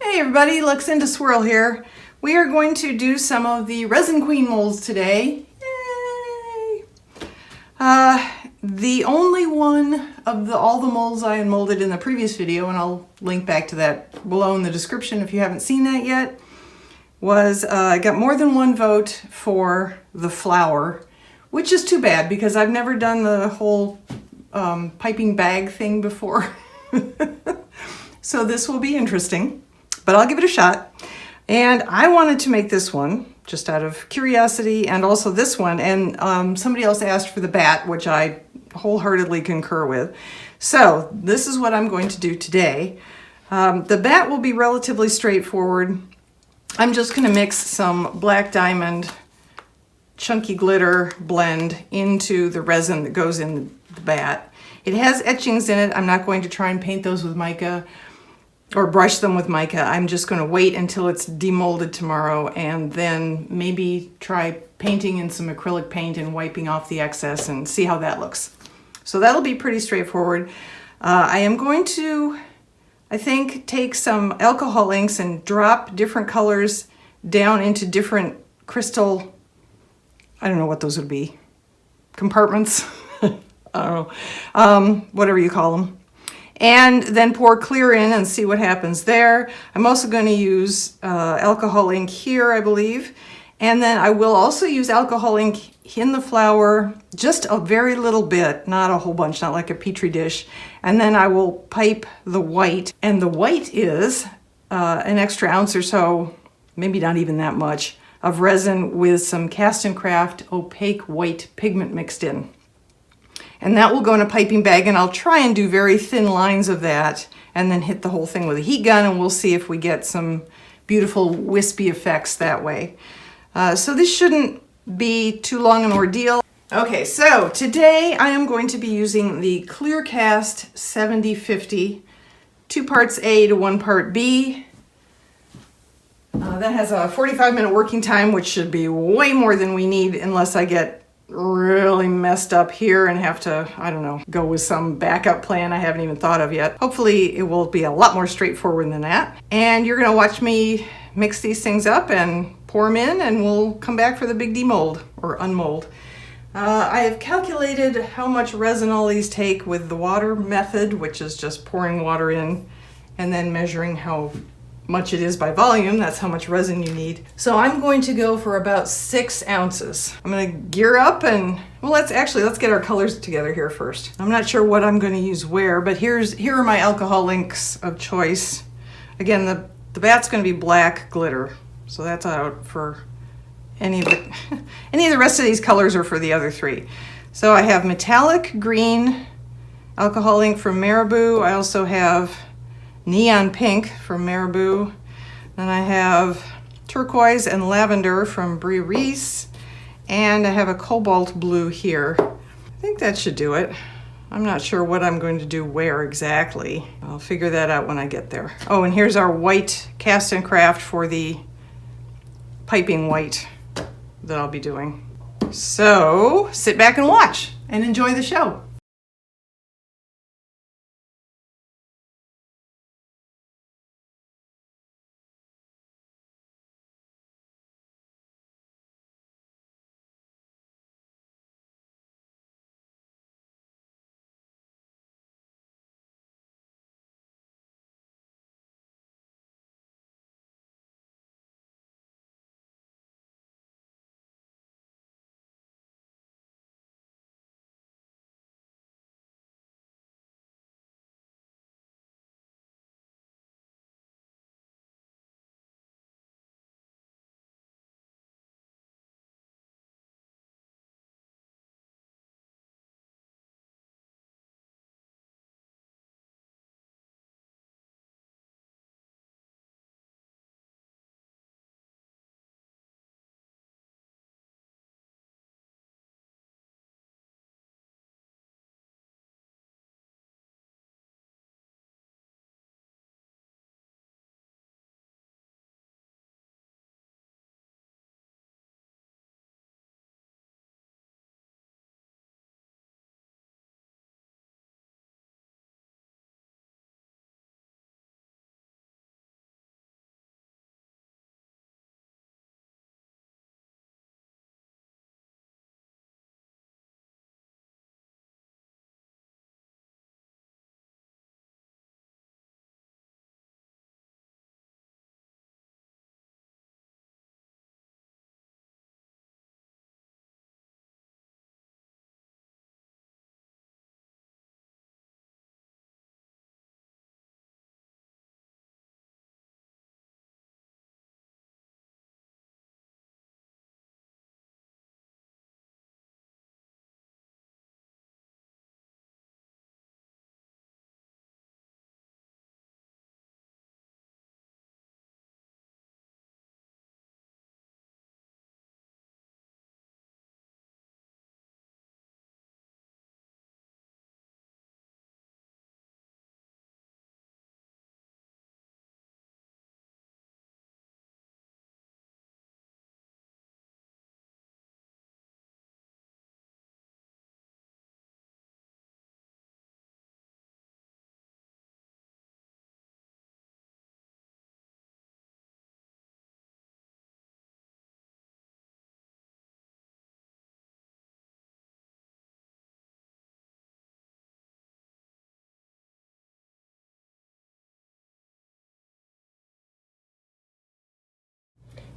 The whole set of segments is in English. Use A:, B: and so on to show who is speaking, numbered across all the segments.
A: Hey everybody, Luxinda Swirl here. We are going to do some of the Resin Queen molds today. Yay! The only one of all the molds I molded in the previous video, and I'll link back to that below in the description if you haven't seen that yet, was I got more than one vote for the flower, which is too bad because I've never done the whole piping bag thing before. So this will be interesting, but I'll give it a shot. And I wanted to make this one just out of curiosity, and also this one. And somebody else asked for the bat, which I wholeheartedly concur with. So this is what I'm going to do today. The bat will be relatively straightforward. I'm just going to mix some black diamond chunky glitter blend into the resin that goes in the bat. It has etchings in it. I'm not going to try and paint those with mica or brush them with mica. I'm just going to wait until it's demolded tomorrow and then maybe try painting in some acrylic paint and wiping off the excess and see how that looks. So that'll be pretty straightforward. I am going to, I think, take some alcohol inks and drop different colors down into different crystal, I don't know what those would be, compartments, I don't know, whatever you call them. And then pour clear in and see what happens there. I'm also going to use alcohol ink here, I believe. And then I will also use alcohol ink in the flower, just a very little bit, not a whole bunch, not like a petri dish. And then I will pipe the white. And the white is an extra ounce or so, maybe not even that much, of resin with some Cast and Craft opaque white pigment mixed in. And that will go in a piping bag, and I'll try and do very thin lines of that and then hit the whole thing with a heat gun, and we'll see if we get some beautiful wispy effects that way. So this shouldn't be too long an ordeal. Okay, so today I am going to be using the Clearcast 7050, 2 parts A to 1 part B. That has a 45-minute working time, which should be way more than we need unless I get really messed up here and have to, I don't know, go with some backup plan I haven't even thought of yet. Hopefully it will be a lot more straightforward than that. And you're gonna watch me mix these things up and pour them in, and we'll come back for the big demold or unmold. I have calculated how much resin all these take with the water method, which is just pouring water in and then measuring how much it is by volume. That's how much resin you need. So I'm going to go for about 6 ounces. I'm going to gear up and, well, let's get our colors together here first. I'm not sure what I'm going to use where, but here are my alcohol inks of choice. Again, the bat's going to be black glitter, so that's out for any of the rest of these colors are for the other 3. So I have metallic green alcohol ink from Marabou. I also have neon pink from Marabou. Then I have turquoise and lavender from Resin, and I have a cobalt blue here. I think that should do it. I'm not sure what I'm going to do where exactly. I'll figure that out when I get there. Oh, and here's our white Cast and Craft for the piping white that I'll be doing. So sit back and watch and enjoy the show.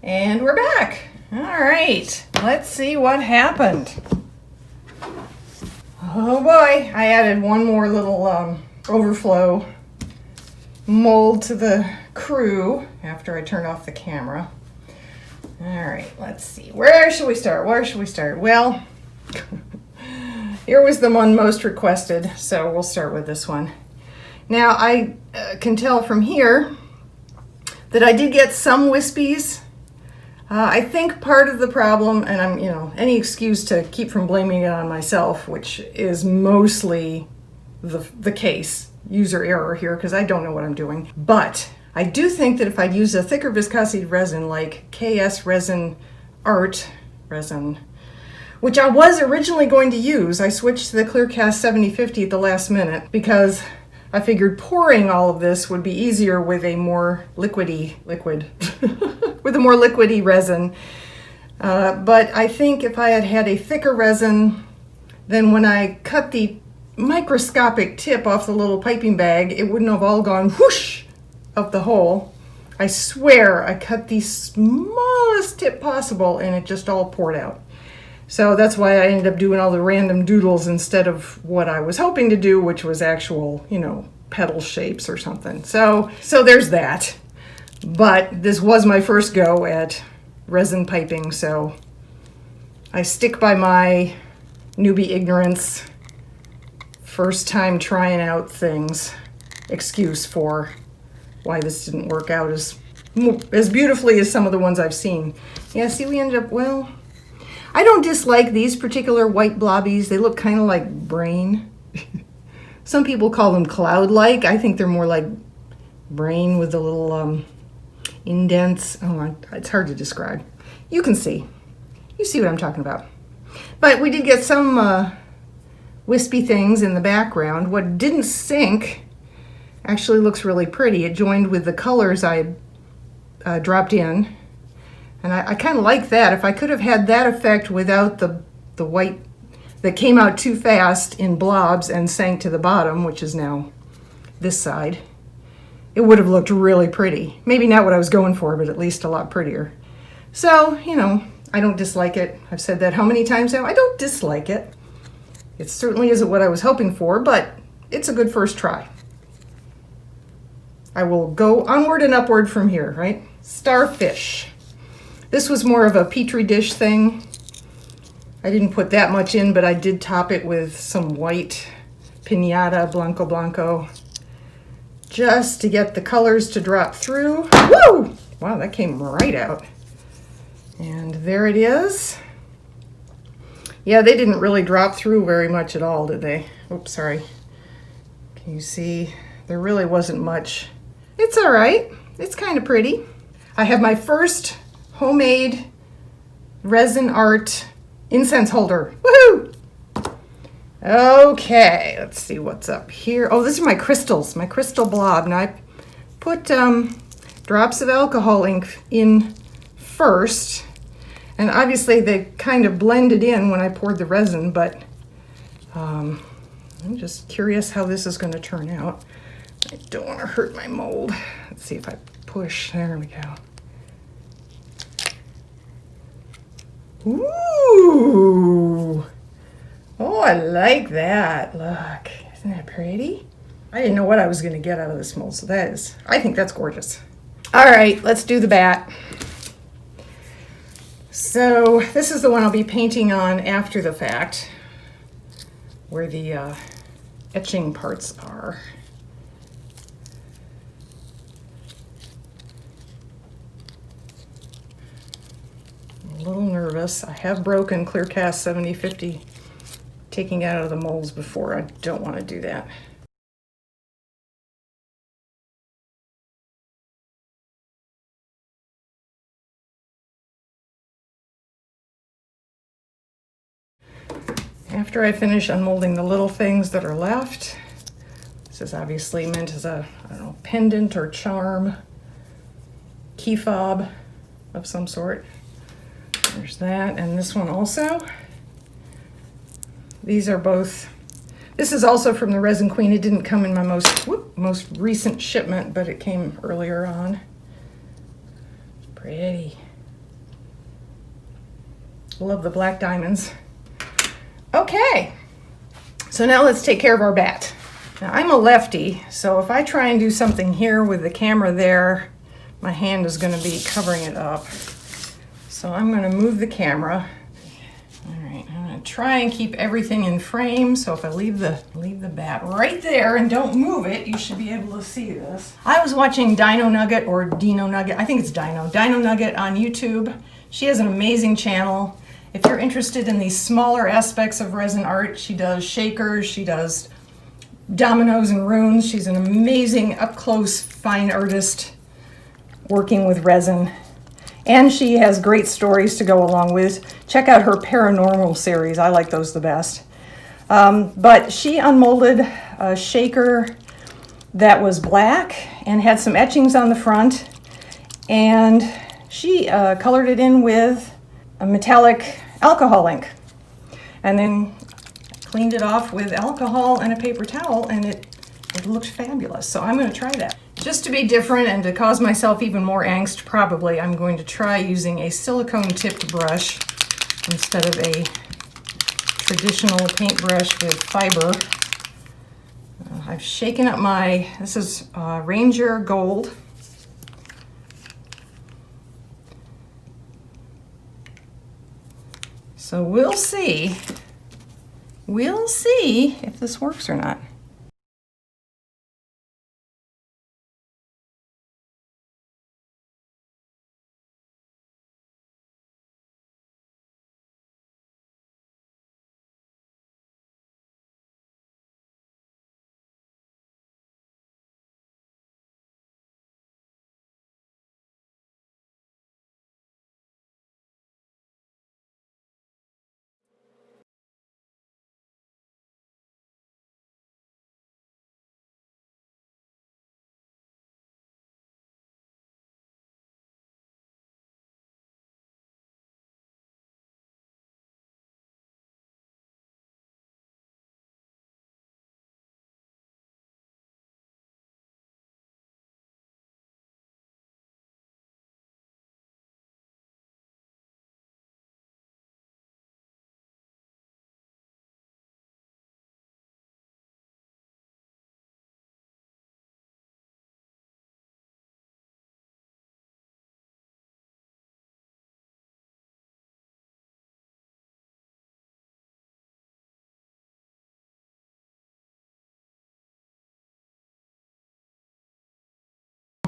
A: And we're back. All right, let's see what happened. Oh boy, I added one more little overflow mold to the crew after I turned off the camera. All right, let's see. Where should we start? Well, here was the one most requested, so we'll start with this one. Now, I can tell from here that I did get some wispies. I think part of the problem, and I'm, any excuse to keep from blaming it on myself, which is mostly the case, user error here, because I don't know what I'm doing. But I do think that if I'd used a thicker viscosity resin like KS Resin Art Resin, which I was originally going to use, I switched to the Clearcast 7050 at the last minute because I figured pouring all of this would be easier with a more liquidy resin. But I think if I had had a thicker resin, then when I cut the microscopic tip off the little piping bag, it wouldn't have all gone whoosh up the hole. I swear I cut the smallest tip possible and it just all poured out. So that's why I ended up doing all the random doodles instead of what I was hoping to do, which was actual, petal shapes or something. So there's that. But this was my first go at resin piping, so I stick by my newbie ignorance, first time trying out things excuse for why this didn't work out as beautifully as some of the ones I've seen. Yeah, see, we ended up, well, I don't dislike these particular white blobbies. They look kind of like brain. Some people call them cloud-like. I think they're more like brain with the little indents. Oh, it's hard to describe. You can see. You see what I'm talking about. But we did get some wispy things in the background. What didn't sink actually looks really pretty. It joined with the colors I dropped in. And I kind of like that. If I could have had that effect without the white that came out too fast in blobs and sank to the bottom, which is now this side, it would have looked really pretty. Maybe not what I was going for, but at least a lot prettier. So, I don't dislike it. I've said that how many times now? I don't dislike it. It certainly isn't what I was hoping for, but it's a good first try. I will go onward and upward from here, right? Starfish. This was more of a petri dish thing. I didn't put that much in, but I did top it with some white Pinata Blanco, just to get the colors to drop through. Woo! Wow, that came right out. And there it is. Yeah, they didn't really drop through very much at all, did they? Oops, sorry. Can you see? There really wasn't much. It's all right. It's kind of pretty. I have my first homemade resin art incense holder. Woohoo! Okay, let's see what's up here. Oh, these are my crystals, my crystal blob. Now I put drops of alcohol ink in first, and obviously they kind of blended in when I poured the resin, but I'm just curious how this is going to turn out. I don't want to hurt my mold. Let's see if I push. There we go. Ooh! Oh, I like that. Look, isn't that pretty? I didn't know what I was going to get out of this mold, so I think that's gorgeous. All right, let's do the bat. So this is the one I'll be painting on after the fact, where the etching parts are. I'm a little nervous. I have broken Clearcast 7050 taking it out of the molds before. I don't want to do that. After I finish unmolding the little things that are left, this is obviously meant as a, pendant or charm, key fob of some sort. There's that, and this one also. These are both, this is also from the Resin Queen. It didn't come in my most recent shipment, but it came earlier on. Pretty. Love the black diamonds. Okay, so now let's take care of our bat. Now I'm a lefty, so if I try and do something here with the camera there, my hand is going to be covering it up. So I'm going to move the camera. All right, I'm going to try and keep everything in frame. So if I leave the bat right there and don't move it, you should be able to see this. I was watching Dino Nugget or Dino Nugget. I think it's Dino Nugget on YouTube. She has an amazing channel. If you're interested in these smaller aspects of resin art, she does shakers, she does dominoes and runes. She's an amazing up-close fine artist working with resin. And she has great stories to go along with. Check out her paranormal series. I like those the best. But she unmolded a shaker that was black and had some etchings on the front. And she colored it in with a metallic alcohol ink. And then cleaned it off with alcohol and a paper towel, and it looked fabulous. So I'm going to try that. Just to be different and to cause myself even more angst, probably, I'm going to try using a silicone tipped brush instead of a traditional paintbrush with fiber. I've shaken up this is Ranger Gold. So we'll see if this works or not.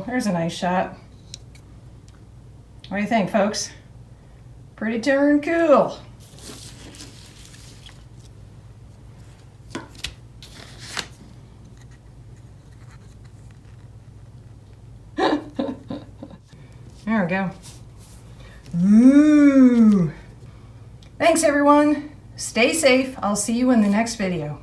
A: There's a nice shot. What do you think, folks? Pretty darn cool. There we go. Ooh. Thanks, everyone. Stay safe. I'll see you in the next video.